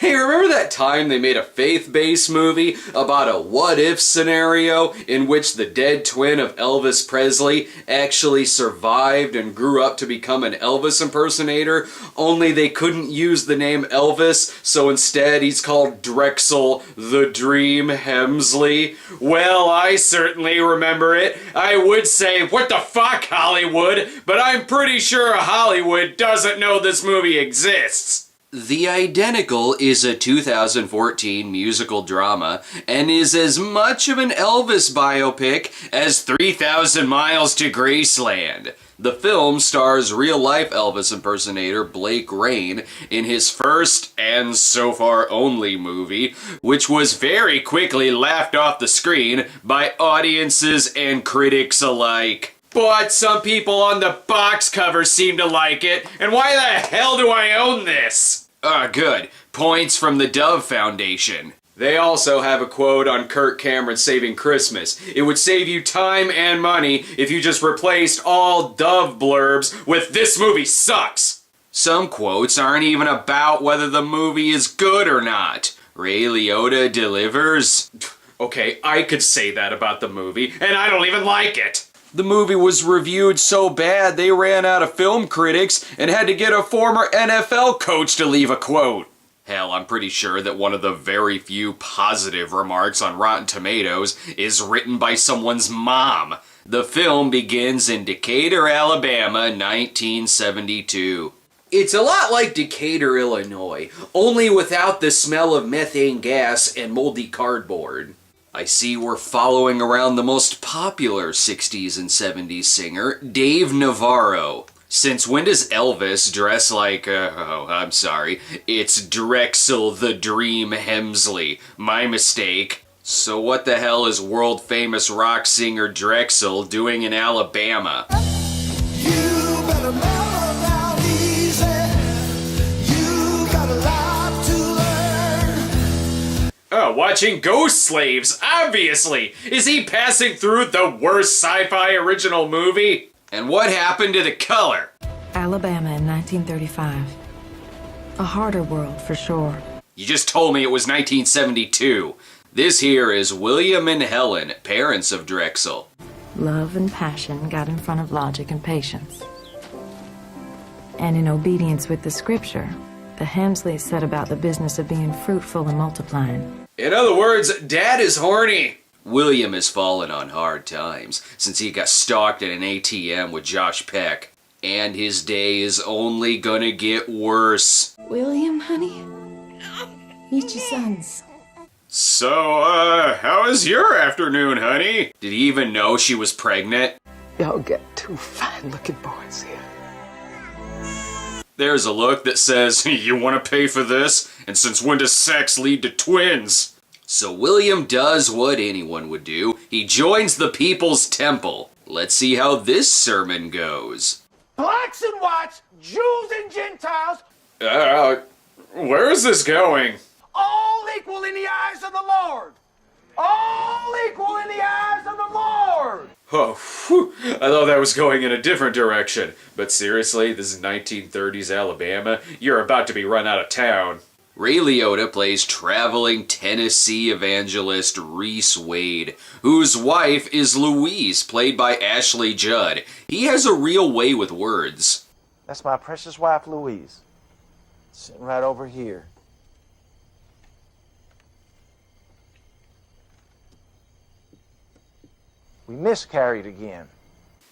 Hey, remember that time they made a faith-based movie about a what-if scenario in which the dead twin of Elvis Presley actually survived and grew up to become an Elvis impersonator, only they couldn't use the name Elvis, so instead he's called Drexel the Dream Hemsley? Well, I certainly remember it. I would say, what the fuck, Hollywood? But I'm pretty sure Hollywood doesn't know this movie exists. The Identical is a 2014 musical drama and is as much of an Elvis biopic as 3,000 Miles to Graceland. The film stars real-life Elvis impersonator Blake Rain in his first and so far only movie, which was very quickly laughed off the screen by audiences and critics alike. But some people on the box cover seem to like it, and why the hell do I own this? Good. Points from the Dove Foundation. They also have a quote on Kirk Cameron saving Christmas. It would save you time and money if you just replaced all Dove blurbs with "this movie sucks." Some quotes aren't even about whether the movie is good or not. Ray Liotta delivers. Okay, I could say that about the movie, and I don't even like it. The movie was reviewed so bad they ran out of film critics and had to get a former NFL coach to leave a quote. Hell, I'm pretty sure that one of the very few positive remarks on Rotten Tomatoes is written by someone's mom. The film begins in Decatur, Alabama, 1972. It's a lot like Decatur, Illinois, only without the smell of methane gas and moldy cardboard. I see we're following around the most popular 60s and 70s singer, Dave Navarro. Since when does Elvis dress like, I'm sorry, it's Drexel the Dream Hemsley. My mistake. So what the hell is world-famous rock singer Drexel doing in Alabama? You better mellow down easy. You got a lot to learn. Oh, watching Ghost Slaves, obviously! Is he passing through the worst sci-fi original movie? And what happened to the color? Alabama in 1935. A harder world, for sure. You just told me it was 1972. This here is William and Helen, parents of Drexel. Love and passion got in front of logic and patience. And in obedience with the scripture, the Hemsleys set about the business of being fruitful and multiplying. In other words, Dad is horny. William has fallen on hard times since he got stalked at an ATM with Josh Peck. And his day is only gonna get worse. William, honey? Meet your sons. So, how was your afternoon, honey? Did he even know she was pregnant? Y'all get two fine-looking boys here. There's a look that says, you want to pay for this? And since when does sex lead to twins? So William does what anyone would do. He joins the People's Temple. Let's see how this sermon goes. Blacks and whites, Jews and Gentiles, Where is this going? all equal in the eyes of the Lord. All equal in the eyes of the Lord. Oh, whew. I thought that was going in a different direction. But seriously, this is 1930s Alabama? You're about to be run out of town. Ray Liotta plays traveling Tennessee evangelist Reese Wade, whose wife is Louise, played by Ashley Judd. He has a real way with words. That's my precious wife, Louise. Sitting right over here. We miscarried again.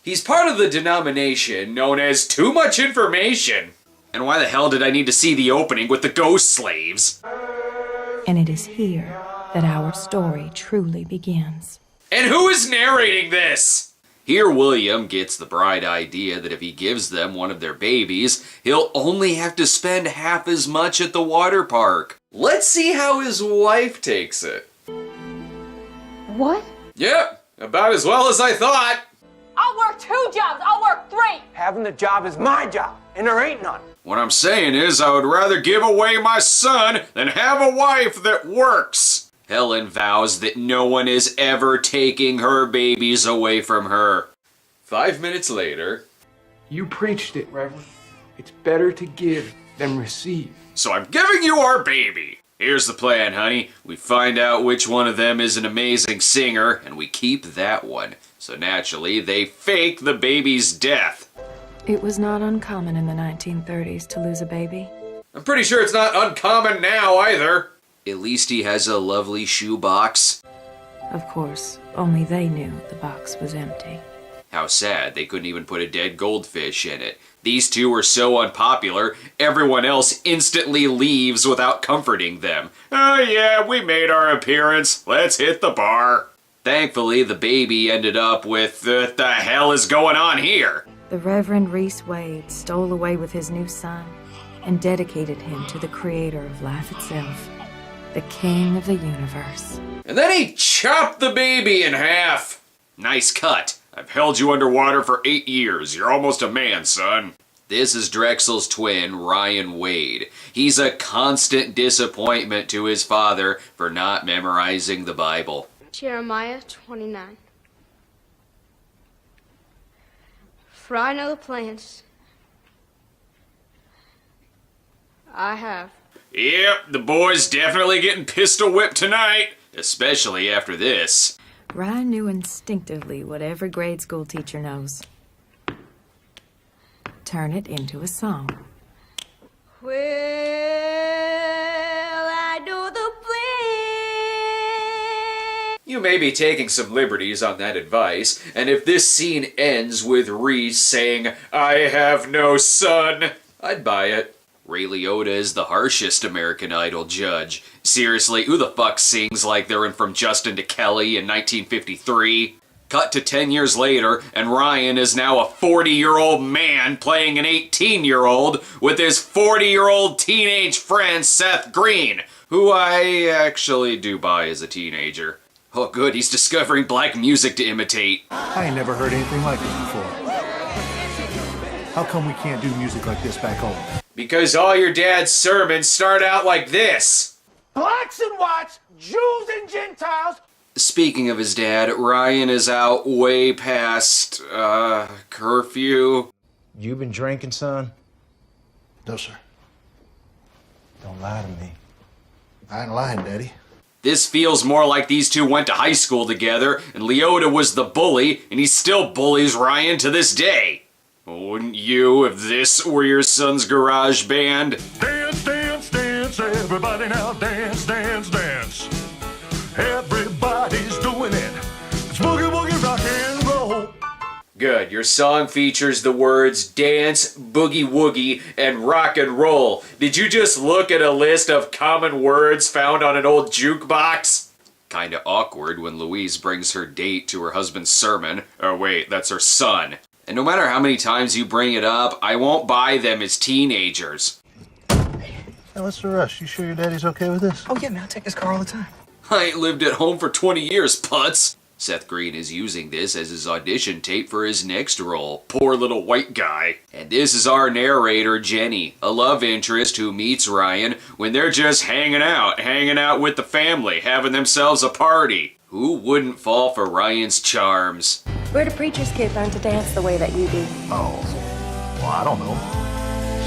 He's part of the denomination known as Too Much Information. And why the hell did I need to see the opening with the ghost slaves? And it is here that our story truly begins. And who is narrating this? Here William gets the bright idea that if he gives them one of their babies, he'll only have to spend half as much at the water park. Let's see how his wife takes it. What? Yep, about as well as I thought. I'll work 2 jobs. I'll work 3. Having the job is my job, and there ain't none. What I'm saying is I would rather give away my son than have a wife that works. Helen vows that no one is ever taking her babies away from her. 5 minutes later. You preached it, Reverend. It's better to give than receive. So I'm giving you our baby. Here's the plan, honey. We find out which one of them is an amazing singer, and we keep that one. So naturally, they fake the baby's death. It was not uncommon in the 1930s to lose a baby. I'm pretty sure it's not uncommon now either. At least he has a lovely shoebox. Of course, only they knew the box was empty. How sad they couldn't even put a dead goldfish in it. These two were so unpopular, everyone else instantly leaves without comforting them. Oh yeah, we made our appearance. Let's hit the bar. Thankfully, the baby ended up with, what the hell is going on here? The Reverend Reese Wade stole away with his new son and dedicated him to the creator of life itself, the king of the universe. And then he chopped the baby in half. Nice cut. I've held you underwater for 8 years. You're almost a man, son. This is Drexel's twin, Ryan Wade. He's a constant disappointment to his father for not memorizing the Bible. Jeremiah 29. For I know the plans I have. Yep, the boy's definitely getting pistol whipped tonight, especially after this. Ryan knew instinctively what every grade school teacher knows. Turn it into a song. Well, I know the plan. You may be taking some liberties on that advice, and if this scene ends with Reese saying, "I have no son," I'd buy it. Ray Liotta is the harshest American Idol judge. Seriously, who the fuck sings like they're in From Justin to Kelly in 1953? Cut to 10 years later, and Ryan is now a 40-year-old man playing an 18-year-old with his 40-year-old teenage friend Seth Green, who I actually do buy as a teenager. Oh good, he's discovering black music to imitate. I ain't never heard anything like this before. How come we can't do music like this back home? Because all your dad's sermons start out like this. Blacks and whites, Jews and Gentiles. Speaking of his dad, Ryan is out way past, curfew. You been drinking, son? No, sir. Don't lie to me. I ain't lying, Daddy. This feels more like these two went to high school together, and Liotta was the bully, and he still bullies Ryan to this day. Wouldn't you if this were your son's garage band? Dance, dance, dance, everybody now dance, dance, dance. Everybody's doing it. It's boogie, woogie, rock and roll. Good, your song features the words dance, boogie woogie, and rock and roll. Did you just look at a list of common words found on an old jukebox? Kinda awkward when Louise brings her date to her husband's sermon. Oh wait, that's her son. And no matter how many times you bring it up, I won't buy them as teenagers. Hey, what's the rush? You sure your daddy's okay with this? Oh, yeah, man, I take this car all the time. I ain't lived at home for 20 years, putz. Seth Green is using this as his audition tape for his next role. Poor little white guy. And this is our narrator, Jenny, a love interest who meets Ryan when they're just hanging out with the family, having themselves a party. Who wouldn't fall for Ryan's charms? Where do preacher's kid learn to dance the way that you do? Oh, well, I don't know.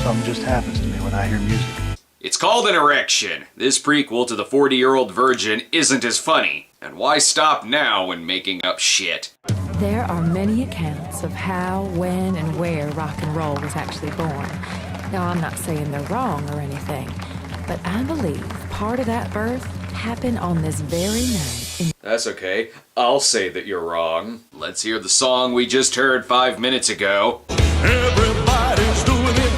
Something just happens to me when I hear music. It's called an erection. This prequel to the 40-year-old virgin isn't as funny. And why stop now when making up shit? There are many accounts of how, when, and where rock and roll was actually born. Now, I'm not saying they're wrong or anything, but I believe part of that birth happened on this very night. That's okay. I'll say that you're wrong. Let's hear the song we just heard 5 minutes ago. Everybody's doing it.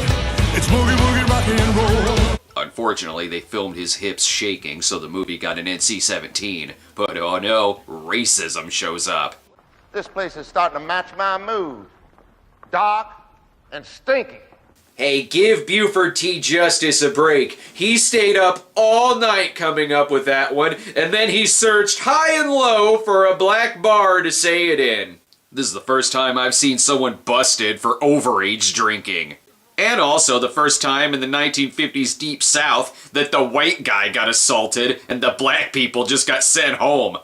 It's boogie, woogie, rock and roll. Unfortunately, they filmed his hips shaking, so the movie got an NC-17. But oh no, racism shows up. This place is starting to match my mood. Dark and stinky. Hey, give Buford T. Justice a break. He stayed up all night coming up with that one, and then he searched high and low for a black bar to say it in. This is the first time I've seen someone busted for overage drinking. And also the first time in the 1950s Deep South that the white guy got assaulted and the black people just got sent home.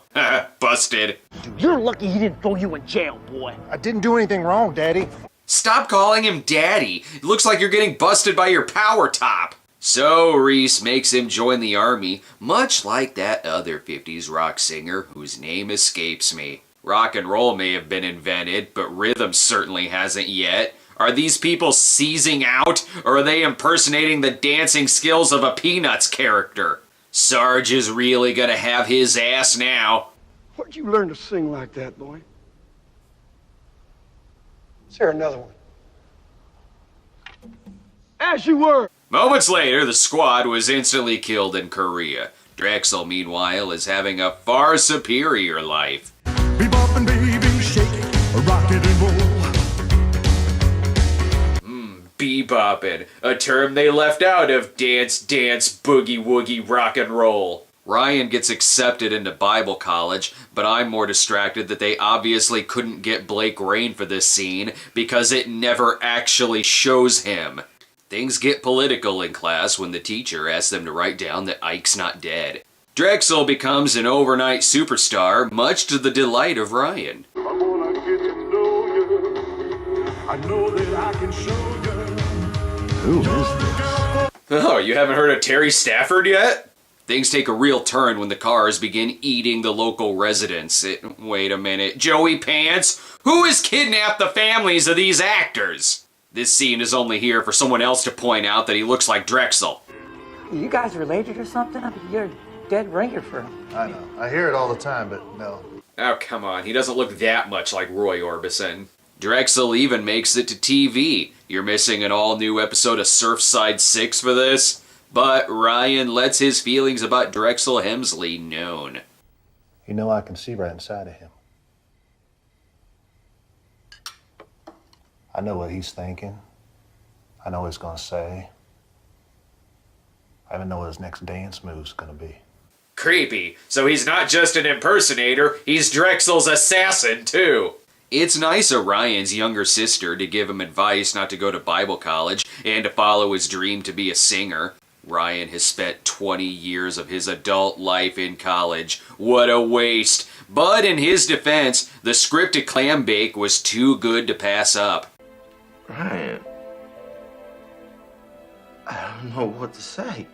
Busted. You're lucky he didn't throw you in jail, boy. I didn't do anything wrong, Daddy. Stop calling him Daddy. It looks like you're getting busted by your power top. So Reese makes him join the army, much like that other 50s rock singer whose name escapes me. Rock and roll may have been invented, but rhythm certainly hasn't yet. Are these people seizing out, or are they impersonating the dancing skills of a Peanuts character? Sarge is really gonna have his ass now. Where'd you learn to sing like that, boy? Let's hear another one. As you were. Moments later, the squad was instantly killed in Korea. Drexel, meanwhile, is having a far superior life. Bebop and baby shake, rock it and roll. Beboppin', a term they left out of Dance, Dance, Boogie Woogie, Rock and Roll. Ryan gets accepted into Bible college, but I'm more distracted that they obviously couldn't get Blake Rain for this scene because it never actually shows him. Things get political in class when the teacher asks them to write down that Ike's not dead. Drexel becomes an overnight superstar, much to the delight of Ryan. I wanna get to know you. I know that I can show you. Who is this? Oh, you haven't heard of Terry Stafford yet? Things take a real turn when the cars begin eating the local residents. Wait a minute, Joey Pants? Who has kidnapped the families of these actors? This scene is only here for someone else to point out that he looks like Drexel. You guys related or something? I mean, you're a dead ringer for him. I know. I hear it all the time, but no. Oh, come on, he doesn't look that much like Roy Orbison. Drexel even makes it to TV. You're missing an all-new episode of Surfside 6 for this? But Ryan lets his feelings about Drexel Hemsley known. You know I can see right inside of him. I know what he's thinking. I know what he's gonna say. I even know what his next dance move's gonna be. Creepy. So he's not just an impersonator, he's Drexel's assassin, too. It's nice of Ryan's younger sister to give him advice not to go to Bible college and to follow his dream to be a singer. Ryan has spent 20 years of his adult life in college. What a waste. But in his defense, the scripted clam bake was too good to pass up. Ryan, I don't know what to say.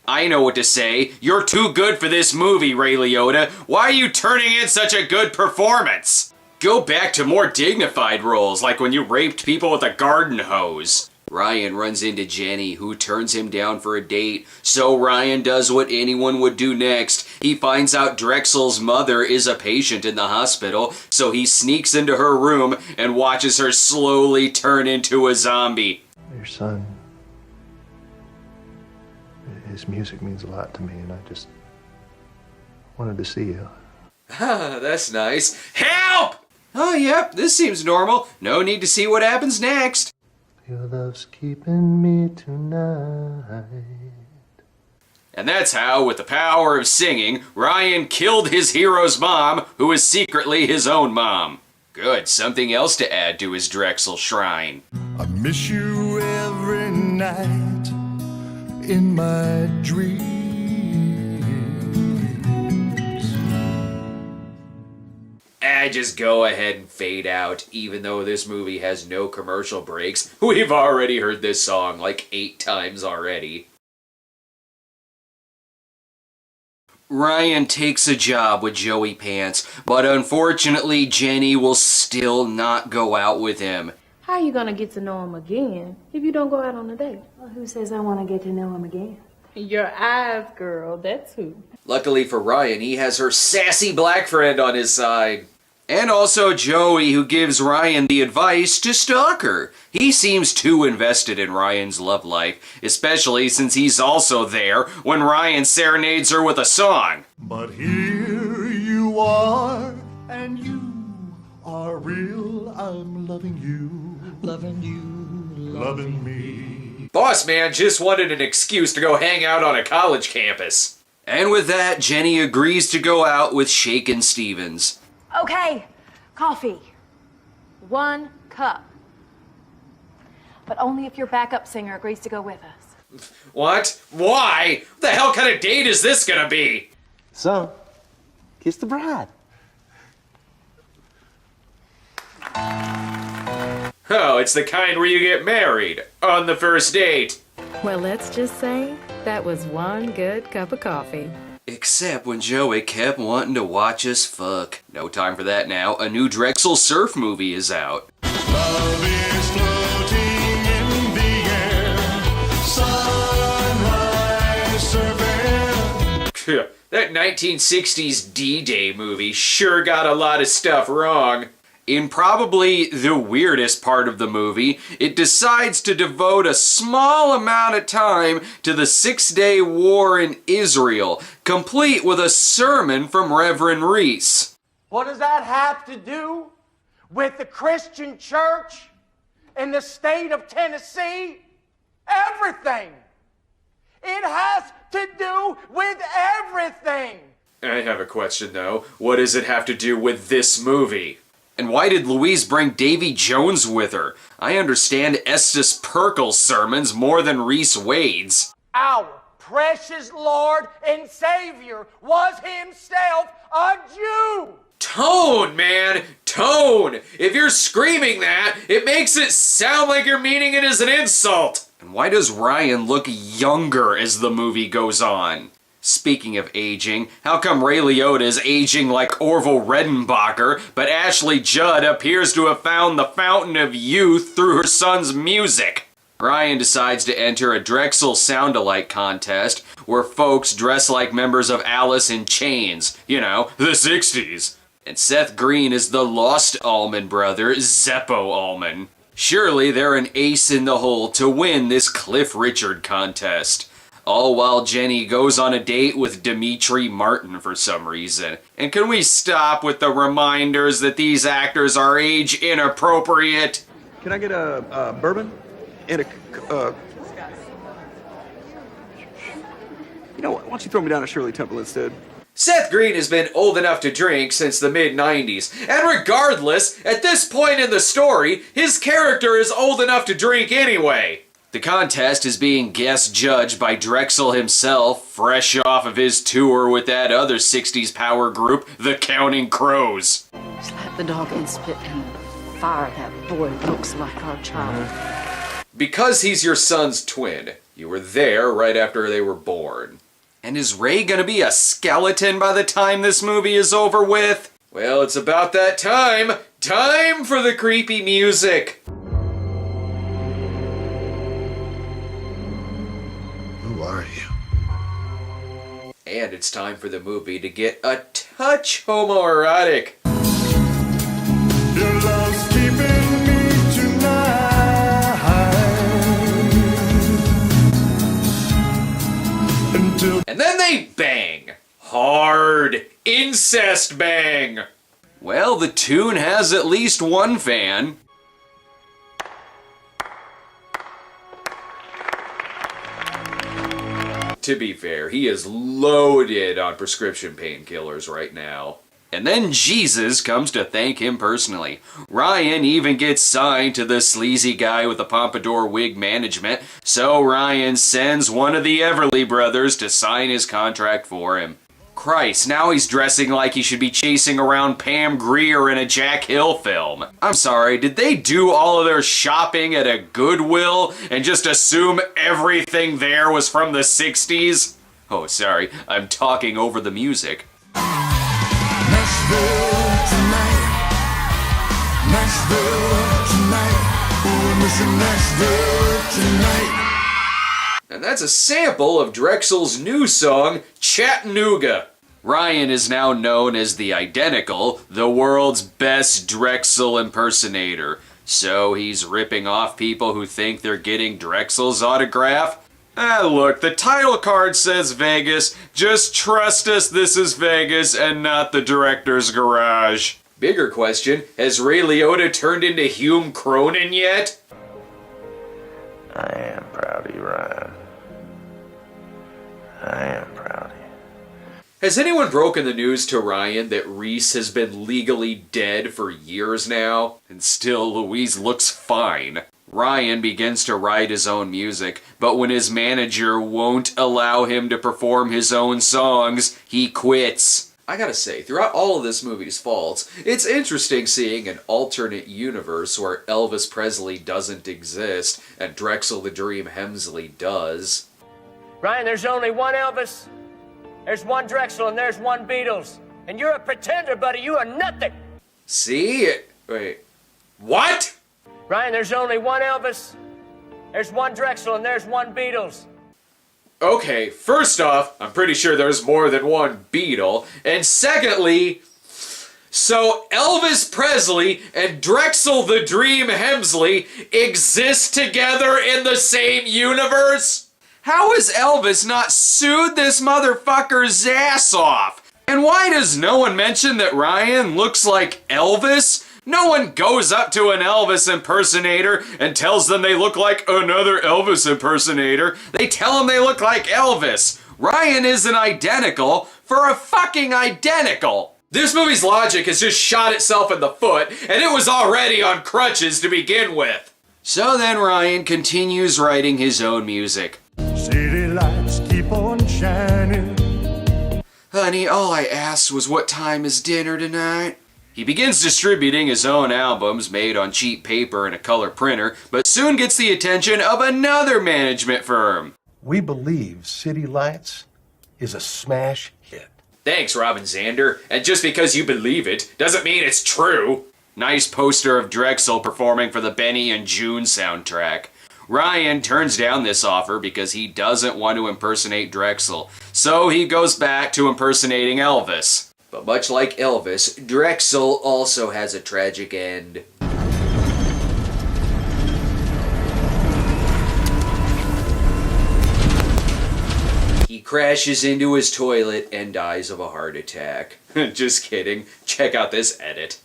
I know what to say. You're too good for this movie, Ray Liotta. Why are you turning in such a good performance? Go back to more dignified roles, like when you raped people with a garden hose. Ryan runs into Jenny, who turns him down for a date, so Ryan does what anyone would do next. He finds out Drexel's mother is a patient in the hospital, so he sneaks into her room and watches her slowly turn into a zombie. Your son, his music means a lot to me, and I just wanted to see you. Ah, that's nice. Help! Oh, yep, this seems normal. No need to see what happens next. Your love's keeping me tonight. And that's how, with the power of singing, Ryan killed his hero's mom, who is secretly his own mom. Good, something else to add to his Drexel shrine. I miss you every night in my dreams. Just go ahead and fade out, even though this movie has no commercial breaks. We've already heard this song like 8 times already. Ryan takes a job with Joey Pants, but unfortunately Jenny will still not go out with him. How are you gonna get to know him again if you don't go out on a date? Well, who says I want to get to know him again? Your eyes, girl, that's who. Luckily for Ryan, he has her sassy black friend on his side. And also Joey, who gives Ryan the advice to stalk her. He seems too invested in Ryan's love life, especially since he's also there when Ryan serenades her with a song. But here you are, and you are real. I'm loving you, loving you, loving me. Boss man just wanted an excuse to go hang out on a college campus. And with that, Jenny agrees to go out with Shakin' Stevens. Okay, coffee. 1 cup. But only if your backup singer agrees to go with us. What? Why? What the hell kind of date is this gonna be? So, kiss the bride. Oh, it's the kind where you get married on the first date. Well, let's just say that was one good cup of coffee. Except when Joey kept wanting to watch us fuck. No time for that now. A new Drexel Surf movie is out. Love is floating in the air. Sunrise surfing. That 1960s D-Day movie sure got a lot of stuff wrong. In probably the weirdest part of the movie, it decides to devote a small amount of time to the 6-day war in Israel, complete with a sermon from Reverend Reese. What does that have to do with the Christian church in the state of Tennessee? Everything. It has to do with everything. I have a question though. What does it have to do with this movie? And why did Louise bring Davy Jones with her? I understand Estes Perkel's sermons more than Reese Wade's. Our precious Lord and Savior was himself a Jew. Tone, man! Tone! If you're screaming that, it makes it sound like you're meaning it as an insult! And why does Ryan look younger as the movie goes on? Speaking of aging, how come Ray Liotta is aging like Orville Redenbacher, but Ashley Judd appears to have found the fountain of youth through her son's music? Ryan decides to enter a Drexel sound-alike contest where folks dress like members of Alice in Chains, you know, the 60s. And Seth Green is the lost Allman brother, Zeppo Allman. Surely they're an ace in the hole to win this Cliff Richard contest. All while Jenny goes on a date with Demetri Martin for some reason. And can we stop with the reminders that these actors are age inappropriate? Can I get a bourbon? And a, you know what, why don't you throw me down a Shirley Temple instead? Seth Green has been old enough to drink since the mid-90s, and regardless, at this point in the story, his character is old enough to drink anyway. The contest is being guest judged by Drexel himself, fresh off of his tour with that other 60s power group, the Counting Crows. Slap the dog and spit in the fire. That boy looks like our child. Because he's your son's twin, you were there right after they were born. And is Ray gonna be a skeleton by the time this movie is over with? Well, it's about that time. Time for the creepy music. Who are you? And it's time for the movie to get a touch homoerotic. Your love's keeping me tonight until And then they bang. Hard. Incest bang. Well, the tune has at least one fan. To be fair, he is loaded on prescription painkillers right now. And then Jesus comes to thank him personally. Ryan even gets signed to the sleazy guy with the pompadour wig management, so Ryan sends one of the Everly brothers to sign his contract for him. Christ, now he's dressing like he should be chasing around Pam Grier in a Jack Hill film. I'm sorry, did they do all of their shopping at a Goodwill and just assume everything there was from the 60s? Oh, sorry, I'm talking over the music. Nashville tonight. We're missing Nashville tonight. And that's a sample of Drexel's new song, Chattanooga. Ryan is now known as the Identical, the world's best Drexel impersonator. So he's ripping off people who think they're getting Drexel's autograph? Look, the title card says Vegas. Just trust us, this is Vegas and not the director's garage. Bigger question, has Ray Liotta turned into Hume Cronin yet? I am proud of you, Ryan. I am proud of you. Has anyone broken the news to Ryan that Reese has been legally dead for years now? And still, Louise looks fine. Ryan begins to write his own music, but when his manager won't allow him to perform his own songs, he quits. I gotta say, throughout all of this movie's faults, it's interesting seeing an alternate universe where Elvis Presley doesn't exist and Drexel the Dream Hemsley does. Ryan, there's only one Elvis, there's one Drexel, and there's one Beatles. And you're a pretender, buddy. You are nothing. See? Wait. What? Ryan, there's only one Elvis, there's one Drexel, and there's one Beatles. Okay, first off, I'm pretty sure there's more than one Beatle. And secondly, so Elvis Presley and Drexel the Dream Hemsley exist together in the same universe? How has Elvis not sued this motherfucker's ass off? And why does no one mention that Ryan looks like Elvis? No one goes up to an Elvis impersonator and tells them they look like another Elvis impersonator. They tell them they look like Elvis. Ryan isn't identical for a fucking identical. This movie's logic has just shot itself in the foot, and it was already on crutches to begin with. So then Ryan continues writing his own music. City lights keep on shining. Honey, all I asked was what time is dinner tonight? He begins distributing his own albums made on cheap paper and a color printer, but soon gets the attention of another management firm. We believe City Lights is a smash hit. Thanks, Robin Zander. And just because you believe it doesn't mean it's true. Nice poster of Drexel performing for the Benny and June soundtrack. Ryan turns down this offer because he doesn't want to impersonate Drexel, so he goes back to impersonating Elvis. But much like Elvis, Drexel also has a tragic end. He crashes into his toilet and dies of a heart attack. Just kidding. Check out this edit.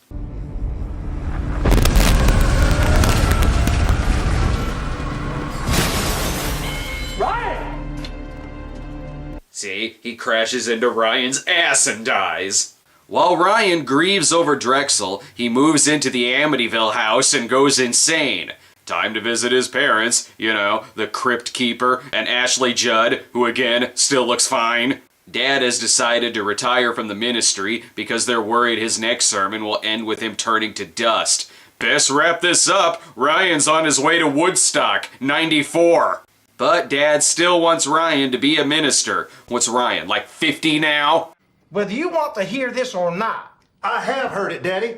See, he crashes into Ryan's ass and dies. While Ryan grieves over Drexel, he moves into the Amityville house and goes insane. Time to visit his parents, you know, the Crypt Keeper and Ashley Judd, who again, still looks fine. Dad has decided to retire from the ministry because they're worried his next sermon will end with him turning to dust. Best wrap this up, Ryan's on his way to Woodstock, 94. But Dad still wants Ryan to be a minister. What's Ryan, like 50 now? Whether you want to hear this or not. I have heard it, Daddy.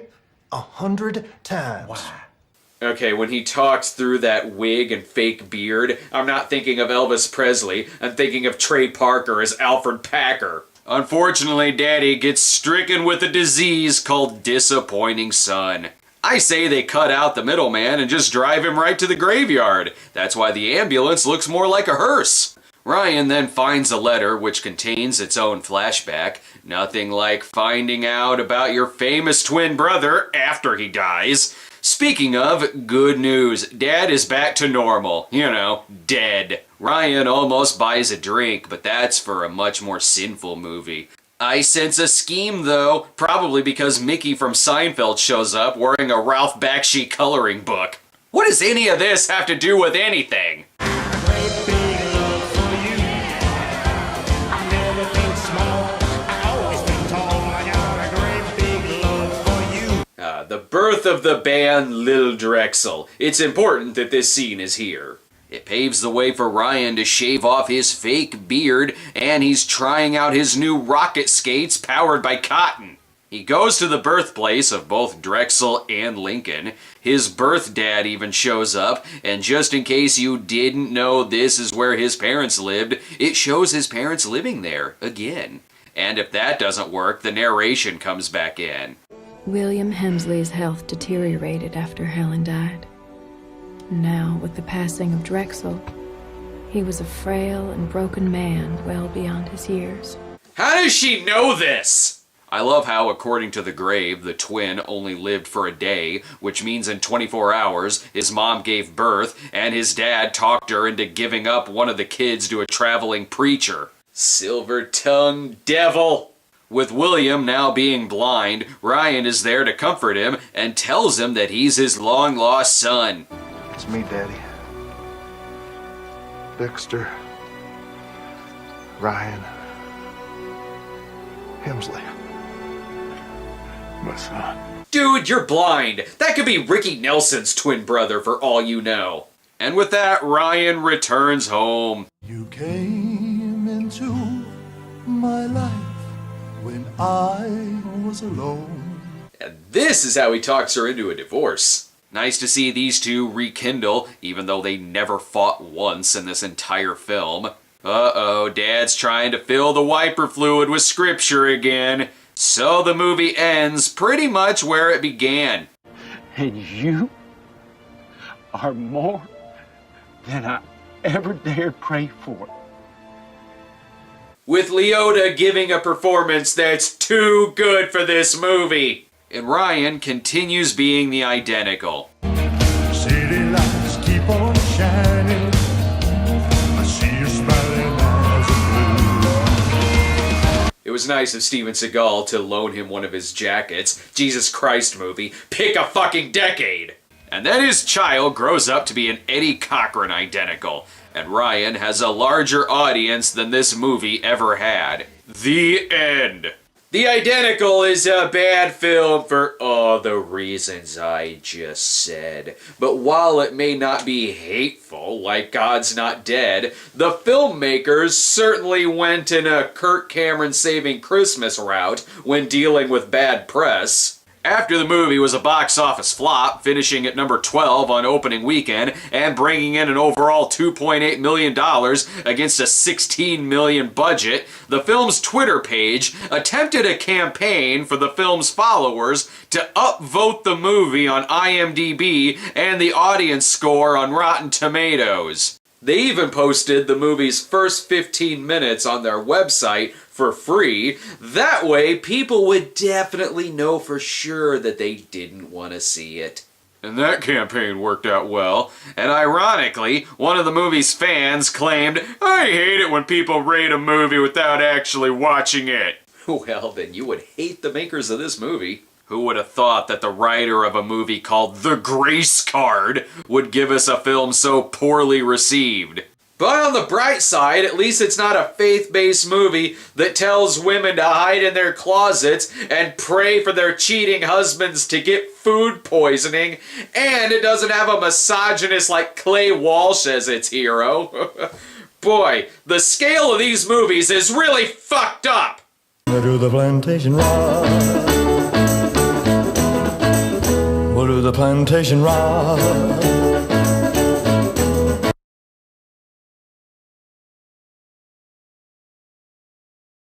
100 times. Why? Okay, when he talks through that wig and fake beard, I'm not thinking of Elvis Presley. I'm thinking of Trey Parker as Alfred Packer. Unfortunately, Daddy gets stricken with a disease called disappointing son. I say they cut out the middleman and just drive him right to the graveyard. That's why the ambulance looks more like a hearse. Ryan then finds a letter which contains its own flashback. Nothing like finding out about your famous twin brother after he dies. Speaking of, good news. Dad is back to normal. You know, dead. Ryan almost buys a drink, but that's for a much more sinful movie. I sense a scheme, though, probably because Mickey from Seinfeld shows up wearing a Ralph Bakshi coloring book. What does any of this have to do with anything? The birth of the band Lil Drexel. It's important that this scene is here. It paves the way for Ryan to shave off his fake beard, and he's trying out his new rocket skates powered by cotton. He goes to the birthplace of both Drexel and Lincoln. His birth dad even shows up, and just in case you didn't know this is where his parents lived, it shows his parents living there again. And if that doesn't work, the narration comes back in. William Hemsley's health deteriorated after Helen died. Now, with the passing of Drexel, he was a frail and broken man well beyond his years. How does she know this? I love how, according to the grave, the twin only lived for a day, which means in 24 hours, his mom gave birth, and his dad talked her into giving up one of the kids to a traveling preacher. Silver-tongued devil! With William now being blind, Ryan is there to comfort him and tells him that he's his long-lost son. It's me, Daddy. Dexter. Ryan. Hemsley. my son. Dude, you're blind. That could be Ricky Nelson's twin brother for all you know. And with that, Ryan returns home. You came into my life when I was alone. And this is how he talks her into a divorce. Nice to see these two rekindle, even though they never fought once in this entire film. Uh-oh, Dad's trying to fill the wiper fluid with scripture again. So the movie ends pretty much where it began. And you are more than I ever dared pray for. With Leota giving a performance that's too good for this movie. And Ryan continues being the identical. City lights keep on shining. I see you smiling eyes of blue. It was nice of Steven Seagal to loan him one of his jackets. Jesus Christ movie. Pick a fucking decade! And then his child grows up to be an Eddie Cochran identical. And Ryan has a larger audience than this movie ever had. The end. The Identical is a bad film for all the reasons I just said. But while it may not be hateful, like God's Not Dead, the filmmakers certainly went in a Kirk Cameron Saving Christmas route when dealing with bad press. After the movie was a box office flop, finishing at number 12 on opening weekend and bringing in an overall $2.8 million against a $16 million budget, the film's Twitter page attempted a campaign for the film's followers to upvote the movie on IMDb and the audience score on Rotten Tomatoes. They even posted the movie's first 15 minutes on their website for free. That way, people would definitely know for sure that they didn't want to see it. And that campaign worked out well. And ironically, one of the movie's fans claimed, "I hate it when people rate a movie without actually watching it." Well, then you would hate the makers of this movie. Who would have thought that the writer of a movie called The Grace Card would give us a film so poorly received? But on the bright side, at least it's not a faith-based movie that tells women to hide in their closets and pray for their cheating husbands to get food poisoning, and it doesn't have a misogynist like Clay Walsh as its hero. Boy, the scale of these movies is really fucked up! To the plantation rock. What do the plantation rock?